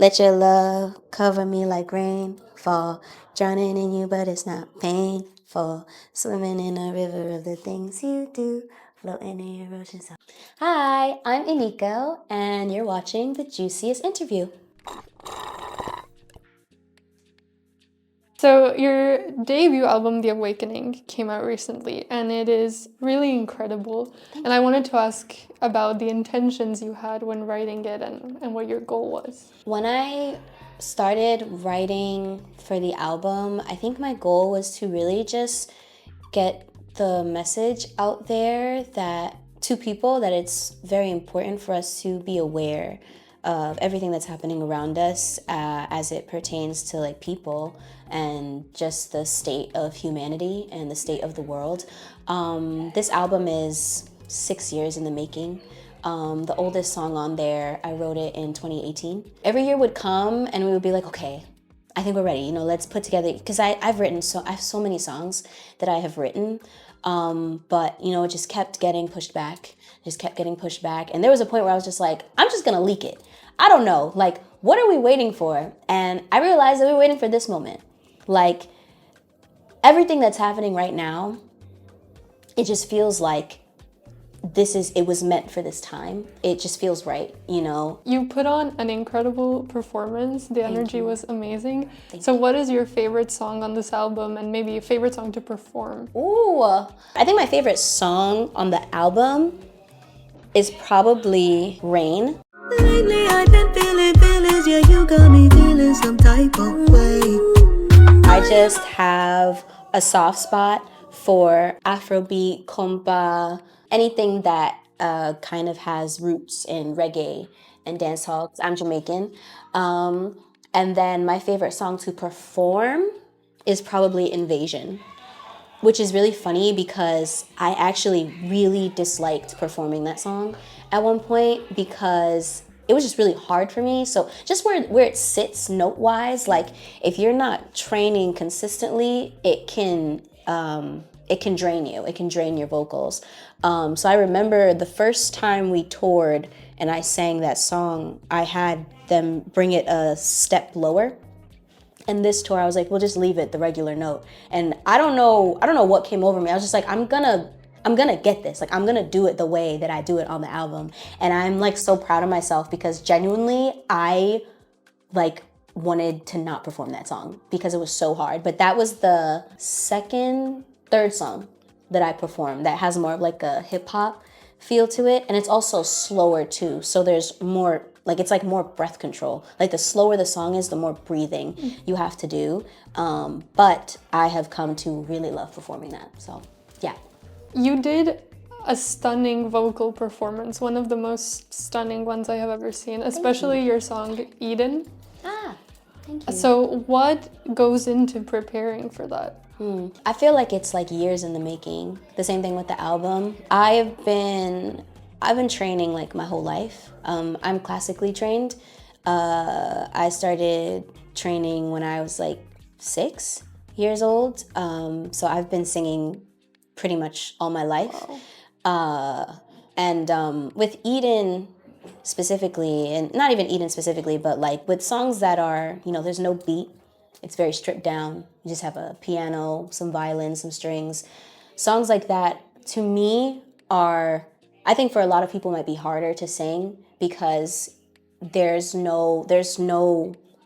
Let your love cover me like rainfall. Drowning in you, but it's not painful. Swimming in a river of the things you do. Floating in your ocean. Hi, I'm Iniko, and you're watching the Juiciest interview. So your debut album, The Awakening, came out recently, and it is really incredible. And I wanted to ask about the intentions you had when writing it and what your goal was. When I started writing for the album, I think my goal was to really just get the message out there that to people that it's very important for us to be aware of everything that's happening around us as it pertains to like people and just the state of humanity and the state of the world. This album is 6 years in the making. The oldest song on there, I wrote it in 2018. Every year would come and we would be like, okay, I think we're ready, let's put together, because I have so many songs that I have written, but it just kept getting pushed back, and there was a point where I was just like, I'm just gonna leak it. I don't know, like, what are we waiting for? And I realized that we were waiting for this moment. Like, everything that's happening right now, it just feels like it was meant for this time. It just feels right, You put on an incredible performance. The energy was amazing. So you. what is your favorite song on this album, and maybe a favorite song to perform? Ooh, I think my favorite song on the album is probably Rain. Lately I've been feeling feelings, yeah, you got me feeling some type of way. I just have a soft spot for Afrobeat, compa, anything that kind of has roots in reggae and dancehall. I'm Jamaican. And then my favorite song to perform is probably Invasion, which is really funny because I actually really disliked performing that song at one point because it was just really hard for me. So just where it sits note-wise, like if you're not training consistently, it can drain you. It can drain your vocals. So I remember the first time we toured and I sang that song, I had them bring it a step lower. And this tour, I was like, we'll just leave it the regular note. And I don't know what came over me. I was just like, I'm gonna get this. Like, I'm gonna do it the way that I do it on the album. And I'm like so proud of myself because genuinely, I like wanted to not perform that song because it was so hard. But that was the third song that I performed that has more of like a hip hop feel to it. And it's also slower too. So there's more, like it's like more breath control. Like the slower the song is, the more breathing you have to do. But I have come to really love performing that. So yeah. You did a stunning vocal performance, one of the most stunning ones I have ever seen, especially your song Eden. Thank you. So what goes into preparing for that? I feel like it's like years in the making. The same thing with the album. I've been training like my whole life. I'm classically trained. I started training when I was like 6 years old. So I've been singing pretty much all my life. Wow. And with Eden specifically, and not even Eden specifically, but like with songs that are, there's no beat. It's very stripped down. You just have a piano, some violin, some strings. Songs like that, to me, I think for a lot of people might be harder to sing because there's no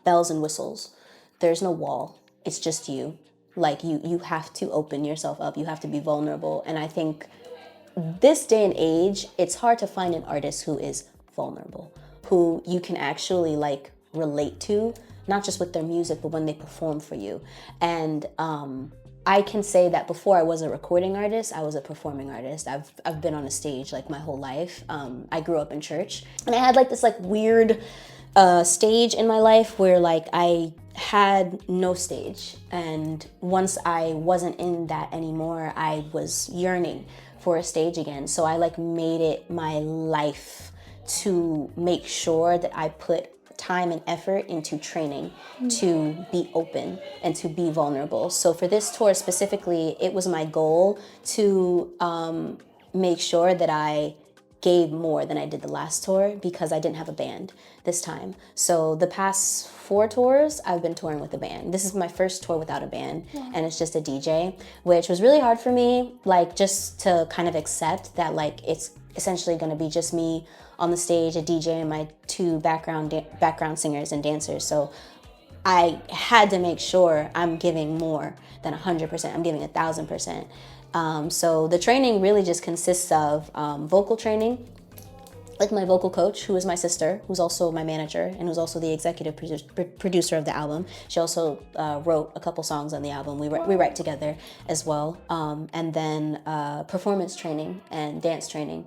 bells and whistles. There's no wall. It's just you. Like you have to open yourself up. You have to be vulnerable. And I think this day and age, it's hard to find an artist who is vulnerable, who you can actually like relate to, not just with their music, but when they perform for you. And I can say that before I was a recording artist, I was a performing artist. I've been on a stage like my whole life. I grew up in church, and I had like this like weird stage in my life where like I had no stage. And once I wasn't in that anymore, I was yearning for a stage again. So I like made it my life to make sure that I put time and effort into training to be open and to be vulnerable. So for this tour specifically, it was my goal to make sure that I gave more than I did the last tour because I didn't have a band this time. So the past 4 tours, I've been touring with a band. This is my first tour without a band, and it's just a DJ, which was really hard for me, like just to kind of accept that like it's essentially going to be just me on the stage, a DJ, and my 2 background singers and dancers. So I had to make sure I'm giving more than 100%. I'm giving 1,000%. So the training really just consists of vocal training, like my vocal coach, who is my sister, who's also my manager, and who's also the executive producer of the album. She also wrote a couple songs on the album. We write together as well. And then performance training and dance training,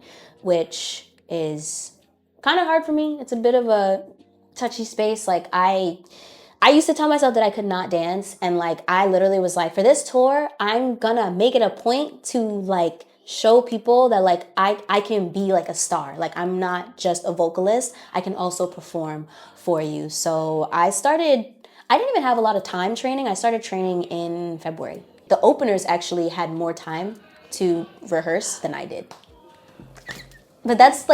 which is kind of hard for me. It's a bit of a touchy space. Like I used to tell myself that I could not dance, and like I literally was like, for this tour, I'm gonna make it a point to like show people that like I can be like a star. Like I'm not just a vocalist, I can also perform for you. So I didn't even have a lot of time training. I started training in February. The openers actually had more time to rehearse than I did. But that's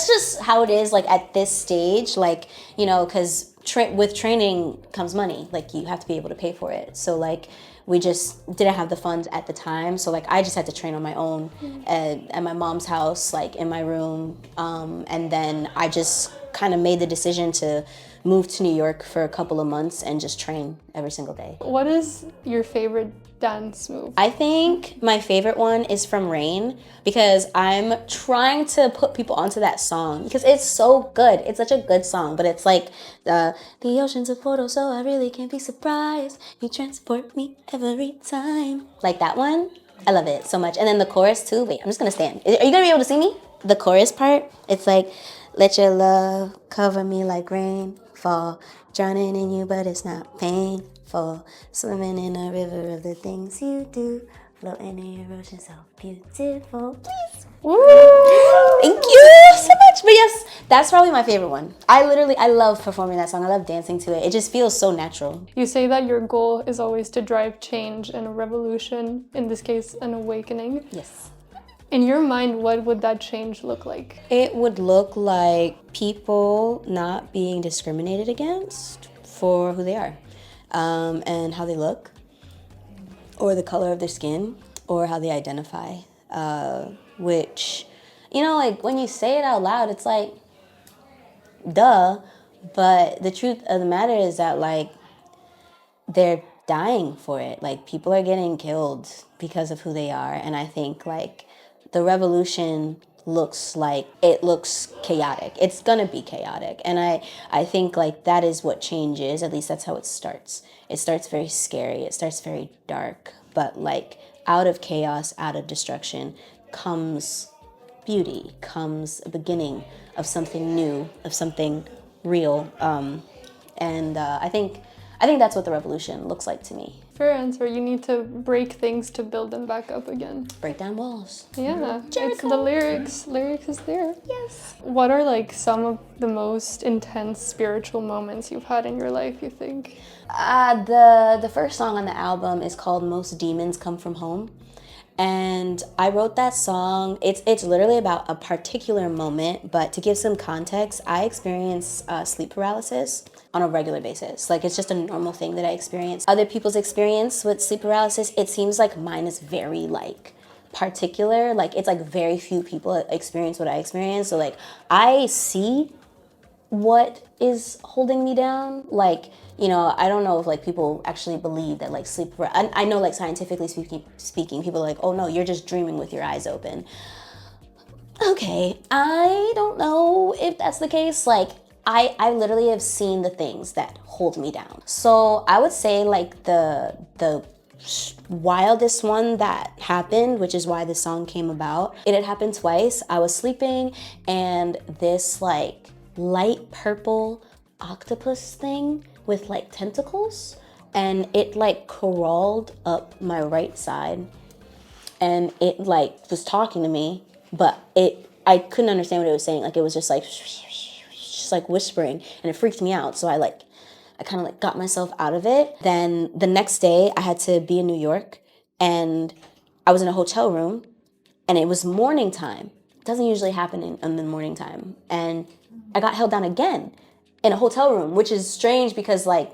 just how it is like at this stage, like, you know, because with training comes money. Like you have to be able to pay for it. So like we just didn't have the funds at the time. So like I just had to train on my own at my mom's house, like in my room. And then I just kind of made the decision to move to New York for a couple of months and just train every single day. What is your favorite dance move? I think my favorite one is from Rain, because I'm trying to put people onto that song because it's so good. It's such a good song, but it's like the ocean's a portal, so I really can't be surprised. You transport me every time. Like that one, I love it so much. And then the chorus too. Wait, I'm just gonna stand. Are you gonna be able to see me? The chorus part, it's like, let your love cover me like rainfall, drowning in you, but it's not painful. Swimming in a river of the things you do, floating in your ocean, so beautiful. Please. Woo! Thank you so much. But yes, that's probably my favorite one. I love performing that song. I love dancing to it. It just feels so natural. You say that your goal is always to drive change and a revolution, in this case, an awakening. Yes. In your mind, what would that change look like? It would look like people not being discriminated against for who they are, and how they look, or the color of their skin, or how they identify. Which, you know, like when you say it out loud, it's like, duh. But the truth of the matter is that like they're dying for it. Like people are getting killed because of who they are. And I think like the revolution looks chaotic. It's gonna be chaotic. And I think like that is what change is. At least that's how it starts. It starts very scary. It starts very dark. But like out of chaos, out of destruction comes beauty, comes a beginning of something new, of something real. And I think that's what the revolution looks like to me. Fair answer. You need to break things to build them back up again. Break down walls. Yeah, it's the lyrics. Lyrics is there. Yes. What are like some of the most intense spiritual moments you've had in your life, you think? The first song on the album is called Most Demons Come From Home. And I wrote that song. It's literally about a particular moment, but to give some context, I experience sleep paralysis on a regular basis. Like it's just a normal thing that I experience. Other people's experience with sleep paralysis, it seems like mine is very like particular. Like it's like very few people experience what I experience. So like I see what is holding me down. Like, you know, I don't know if like people actually believe that like sleep, I know like scientifically speaking, people are like, oh no, you're just dreaming with your eyes open. Okay, I don't know if that's the case. Like I literally have seen the things that hold me down. So I would say like the wildest one that happened, which is why this song came about, it had happened twice. I was sleeping and this like light purple octopus thing with like tentacles, and it like crawled up my right side and it like was talking to me, but I couldn't understand what it was saying. Like it was just like whispering, and it freaked me out. So I kind of like got myself out of it. Then the next day I had to be in New York, and I was in a hotel room and it was morning time. Doesn't usually happen in the morning time. And I got held down again in a hotel room, which is strange because like,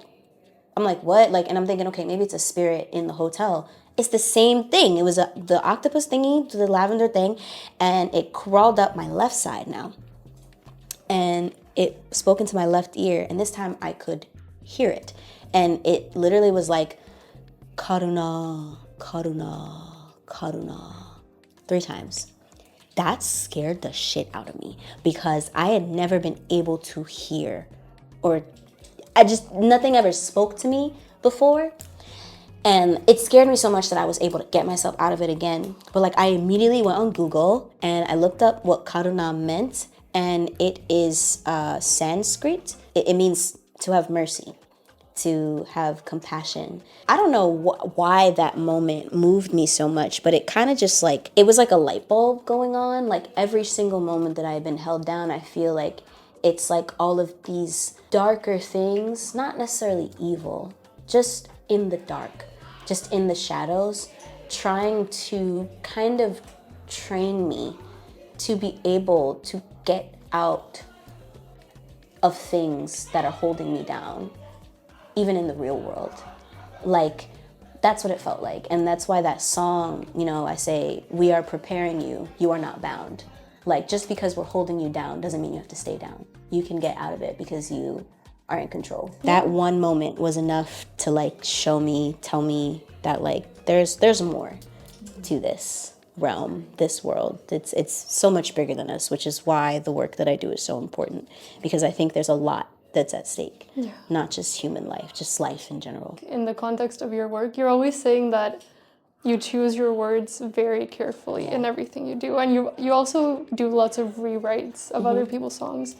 I'm like, what? Like, and I'm thinking, okay, maybe it's a spirit in the hotel. It's the same thing. It was the octopus thingy, the lavender thing, and it crawled up my left side now. And it spoke into my left ear, and this time I could hear it. And it literally was like, Karuna, Karuna, Karuna, 3 times. That scared the shit out of me because I had never been able to hear, or nothing ever spoke to me before. And it scared me so much that I was able to get myself out of it again. But like I immediately went on Google and I looked up what Karuna meant, and it is Sanskrit. It means to have mercy, to have compassion. I don't know why that moment moved me so much, but it kind of just like, it was like a light bulb going on. Like every single moment that I've been held down, I feel like it's like all of these darker things, not necessarily evil, just in the dark, just in the shadows, trying to kind of train me to be able to get out of things that are holding me down, even in the real world. Like, that's what it felt like. And that's why that song, you know, I say, we are preparing you, you are not bound. Like, just because we're holding you down doesn't mean you have to stay down. You can get out of it because you are in control. That one moment was enough to like show me, tell me that like there's more to this realm, this world. It's so much bigger than us, which is why the work that I do is so important, because I think there's a lot that's at stake. Yeah. Not just human life, just life in general. In the context of your work, you're always saying that you choose your words very carefully in everything you do, and you also do lots of rewrites of other people's songs.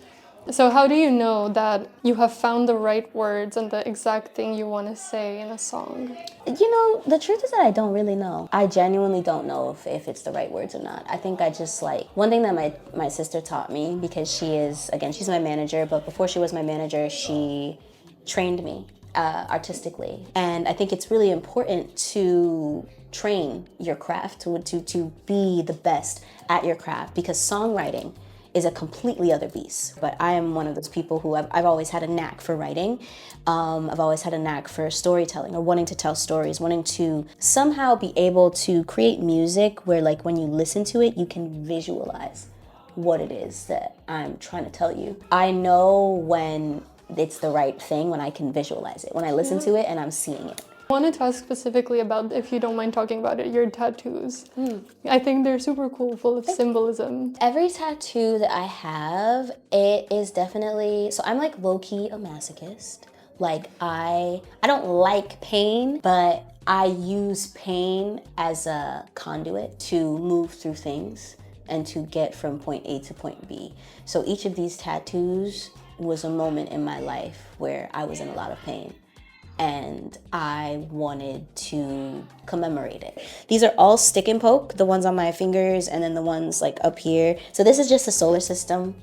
So how do you know that you have found the right words and the exact thing you want to say in a song? You know, the truth is that I don't really know. I genuinely don't know if it's the right words or not. I think I just like, one thing that my sister taught me, because she is, again, she's my manager, but before she was my manager, she trained me artistically. And I think it's really important to train your craft, to be the best at your craft, because songwriting is a completely other beast. But I am one of those people who I've always had a knack for writing. I've always had a knack for storytelling, or wanting to tell stories, wanting to somehow be able to create music where like when you listen to it, you can visualize what it is that I'm trying to tell you. I know when it's the right thing when I can visualize it, when I listen to it and I'm seeing it. I wanted to ask specifically about, if you don't mind talking about it, your tattoos. I think they're super cool, full of symbolism. Every tattoo that I have, it is definitely, so I'm like low-key a masochist. Like I don't like pain, but I use pain as a conduit to move through things and to get from point A to point B. So each of these tattoos was a moment in my life where I was in a lot of pain, and I wanted to commemorate it. These are all stick and poke, the ones on my fingers and then the ones like up here. So this is just the solar system.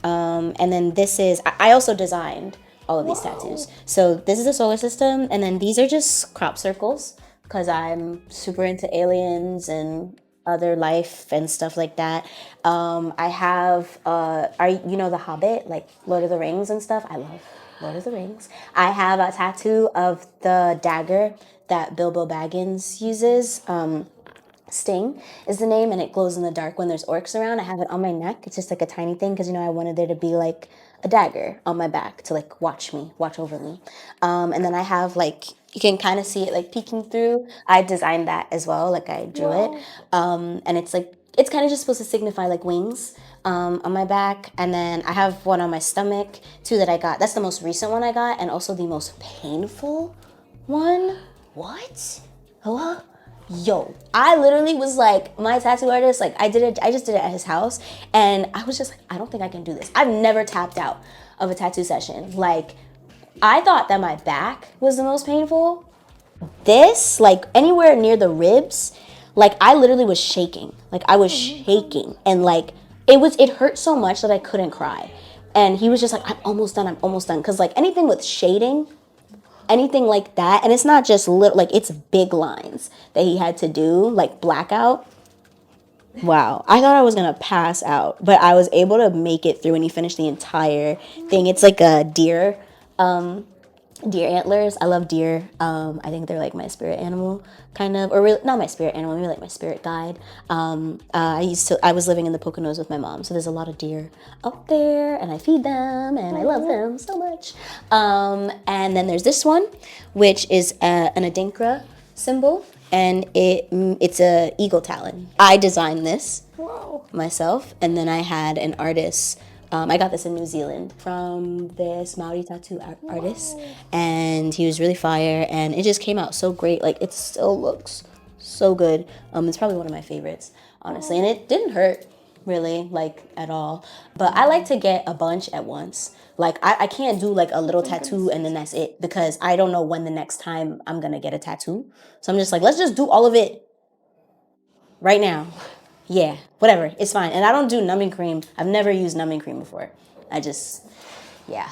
And then this is, I also designed all of these tattoos. So this is the solar system, and then these are just crop circles because I'm super into aliens and other life and stuff like that. I have, you know The Hobbit, like Lord of the Rings and stuff? I love Lord of the Rings. I have a tattoo of the dagger that Bilbo Baggins uses. Sting is the name, and it glows in the dark when there's orcs around. I have it on my neck. It's just like a tiny thing because, you know, I wanted there to be like a dagger on my back to like watch over me. And then I have like, you can kind of see it like peeking through. I designed that as well, like I drew it. And it's like, it's kind of just supposed to signify like wings on my back. And then I have one on my stomach too that I got. That's the most recent one I got, and also the most painful one. What? Hello? Yo, I literally was like, my tattoo artist, like I just did it at his house, and I was just like, I don't think I can do this. I've never tapped out of a tattoo session. Like, I thought that my back was the most painful. This, like anywhere near the ribs, like I literally was shaking. Like I was shaking, and like it hurt so much that I couldn't cry. And he was just like, I'm almost done. Cause like anything with shading, anything like that, and it's not just little, like it's big lines that he had to do, like blackout. Wow. I thought I was going to pass out, but I was able to make it through and he finished the entire thing. It's like a deer antlers. I love deer. I think they're like my spirit animal, kind of, or really, not my spirit animal, maybe like my spirit guide. I was living in the Poconos with my mom, so there's a lot of deer up there, and I feed them, and I love them so much. And then there's this one, which is an Adinkra symbol, and it's a eagle talon. I designed this myself, and then I had an artist. I got this in New Zealand from this Maori tattoo artist, and he was really fire, and it just came out so great. Like, it still looks so good. It's probably one of my favorites, honestly, and it didn't hurt really, like, at all. But I like to get a bunch at once. Like, I can't do like a little tattoo and then that's it, because I don't know when the next time I'm gonna get a tattoo. So I'm just like, let's just do all of it right now. Yeah, whatever, it's fine. And I don't do numbing cream. I've never used numbing cream before. Yeah.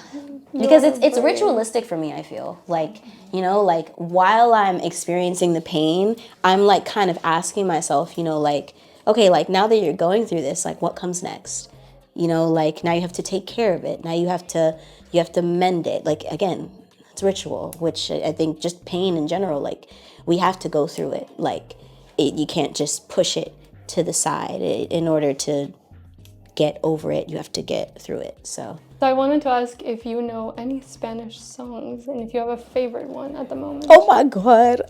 Because it's ritualistic for me, I feel. Like, like while I'm experiencing the pain, I'm like kind of asking myself, like, okay, like now that you're going through this, like what comes next? Like now you have to take care of it. Now you have to mend it. Like, again, it's ritual, which I think just pain in general, like we have to go through it. Like you can't just push it to the side. In order to get over it, you have to get through it. So I wanted to ask if you know any Spanish songs and if you have a favorite one at the moment. Oh my God.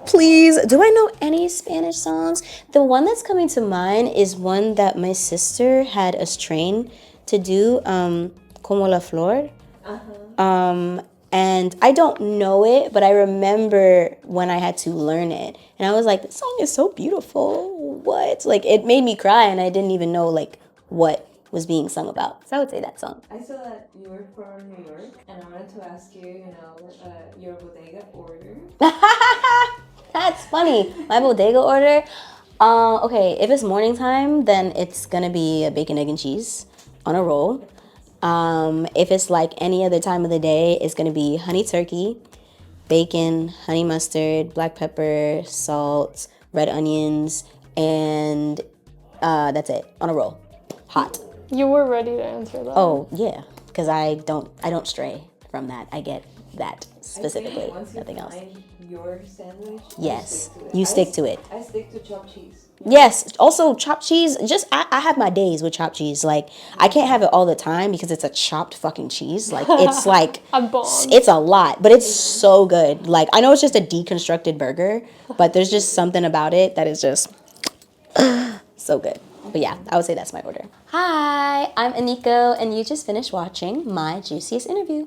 Please. Do I know any Spanish songs? The one that's coming to mind is one that my sister had us train to do, Como la Flor. And I don't know it, but I remember when I had to learn it. And I was like, this song is so beautiful. What? Like, it made me cry, and I didn't even know, like, what was being sung about. So I would say that song. I saw that you were from New York, and I wanted to ask you, your bodega order. That's funny. My bodega order? Okay, if it's morning time, then it's gonna be a bacon, egg, and cheese on a roll. If it's like any other time of the day, it's gonna be honey turkey, bacon, honey mustard, black pepper, salt, red onions, and that's it, on a roll, hot. You were ready to answer that. Oh yeah, because I don't stray from that. I get that specifically, nothing else. Your sandwich. Yes, you stick to it. I stick to chopped cheese. Yes, also chopped cheese. Just I have my days with chopped cheese. Like I can't have it all the time because it's a chopped fucking cheese. Like it's like it's a lot, but it's so good. Like I know it's just a deconstructed burger, but there's just something about it that is just so good. But yeah, I would say that's my order. Hi, I'm Iniko, and you just finished watching my Juiciest interview.